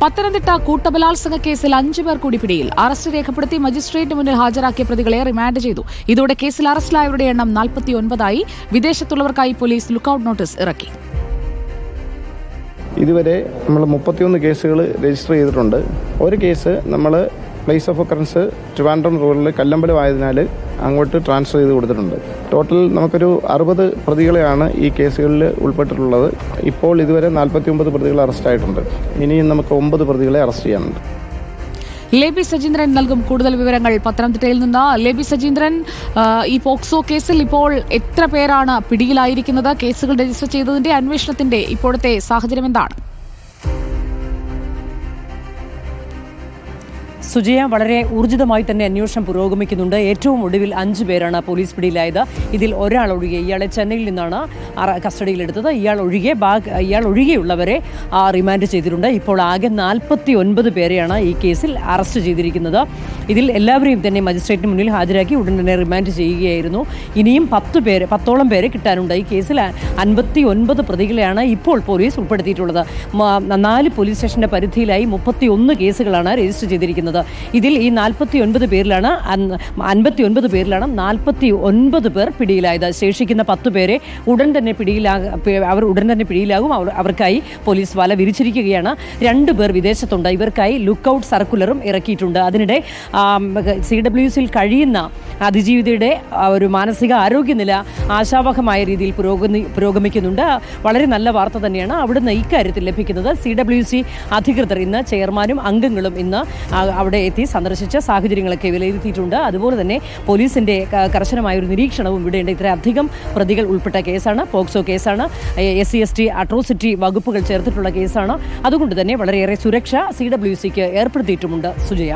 പത്തനംതിട്ട കൂട്ടബലാത്സംഗ കേസിൽ 5 പേർ കൂടി പിടിയിൽ. അറസ്റ്റ് രേഖപ്പെടുത്തി മജിസ്ട്രേറ്റ് മുന്നിൽ ഹാജരാക്കിയ പ്രതികളെ റിമാൻഡ് ചെയ്തു. ഇതോടെ കേസിൽ അറസ്റ്റിലായവരുടെ എണ്ണം 49ആയി. വിദേശത്തുള്ളവർക്കായി പോലീസ് ലുക്കൌട്ട് നോട്ടീസ് ഇറക്കി. ഇതുവരെ നമ്മൾ 31 കേസുകൾ രജിസ്റ്റർ ചെയ്തിട്ടുണ്ട്. ഒരു കേസ് നമ്മൾ place of occurrence Trivandrum rural Kallambalam ആയതിനാൽ അങ്ങോട്ട് ട്രാൻസ്ഫർ ചെയ്ത് കൊടുത്തിട്ടുണ്ട്. ടോട്ടൽ നമുക്കൊരു 60 പ്രതികളെയാണ് ഈ കേസുകളിൽ ഉൾപ്പെട്ടിട്ടുള്ളത്. ഇപ്പോൾ ഇതുവരെ 49 പ്രതികൾ അറസ്റ്റായിട്ടുണ്ട്. ഇനിയും നമുക്ക് 9 പ്രതികളെ അറസ്റ്റ് ചെയ്യാനുണ്ട്. ലേബി സജീന്ദ്രൻ നൽകും കൂടുതൽ വിവരങ്ങൾ പത്തനംതിട്ടയിൽ നിന്ന്. ലേബി സജീന്ദ്രൻ, ഈ പോക്സോ കേസിൽ ഇപ്പോൾ എത്ര പേരാണ് പിടിയിലായിരിക്കുന്നത്? കേസുകൾ രജിസ്റ്റർ ചെയ്തതിന്റെ അന്വേഷണത്തിന്റെ ഇപ്പോഴത്തെ സാഹചര്യം എന്താണ്? സുജയ, വളരെ ഊർജിതമായി തന്നെ അന്വേഷണം പുരോഗമിക്കുന്നുണ്ട്. ഏറ്റവും ഒടുവിൽ 5 പേരാണ് പോലീസ് പിടിയിലായത്. ഇതിൽ ഒരാൾ ഒഴികെ, ഇയാളെ ചെന്നൈയിൽ നിന്നാണ് കസ്റ്റഡിയിലെടുത്തത്. ഇയാൾ ഒഴികെയുള്ളവരെ റിമാൻഡ് ചെയ്തിട്ടുണ്ട്. ഇപ്പോൾ ആകെ 49 പേരെയാണ് ഈ കേസിൽ അറസ്റ്റ് ചെയ്തിരിക്കുന്നത്. ഇതിൽ എല്ലാവരെയും തന്നെ മജിസ്ട്രേറ്റിന് മുന്നിൽ ഹാജരാക്കി ഉടൻ തന്നെ റിമാൻഡ് ചെയ്യുകയായിരുന്നു. ഇനിയും 10ഓളം പേരെ കിട്ടാനുണ്ട്. ഈ കേസിൽ 59 പ്രതികളെയാണ് ഇപ്പോൾ പോലീസ് ഉൾപ്പെടുത്തിയിട്ടുള്ളത്. 4 പോലീസ് സ്റ്റേഷന്റെ പരിധിയിലായി 31 കേസുകളാണ് രജിസ്റ്റർ ചെയ്തിരിക്കുന്നത്. ഇതിൽ ഈ 59 പേരിലാണ് 49 പേർ പിടിയിലായത്. ശേഷിക്കുന്ന 10 പേരെ ഉടൻ തന്നെ പിടിയിലാകും. അവർക്കായി പോലീസ് വല വിരിച്ചിരിക്കുകയാണ്. 2 പേർ വിദേശത്തുണ്ട്. ഇവർക്കായി ലുക്കൌട്ട് സർക്കുലറും ഇറക്കിയിട്ടുണ്ട്. അതിനിടെ CWCയിൽ കഴിയുന്ന അതിജീവിതയുടെ ഒരു മാനസിക ആരോഗ്യനില ആശാവഹമായ രീതിയിൽ പുരോഗമിക്കുന്നുണ്ട്. വളരെ നല്ല വാർത്ത തന്നെയാണ് അവിടുന്ന് ഇക്കാര്യത്തിൽ ലഭിക്കുന്നത്. CWC അധികൃതർ ഇന്ന് ചെയർമാനും അംഗങ്ങളും ഇന്ന് അവിടെ എത്തി സന്ദർശിച്ച സാഹചര്യങ്ങളൊക്കെ വിലയിരുത്തിയിട്ടുണ്ട്. അതുപോലെ തന്നെ പോലീസിന്റെ കർശനമായ ഒരു നിരീക്ഷണവും ഇവിടെയുണ്ട്. ഇത്രയധികം പ്രതികൾ ഉൾപ്പെട്ട കേസാണ്, പോക്സോ കേസാണ്, SC/ST അട്രോസിറ്റി വകുപ്പുകൾ ചേർത്തിട്ടുള്ള കേസാണ്. അതുകൊണ്ട് തന്നെ വളരെയേറെ സുരക്ഷ CWCക്ക് ഏർപ്പെടുത്തിയിട്ടുമുണ്ട്. സുജയ.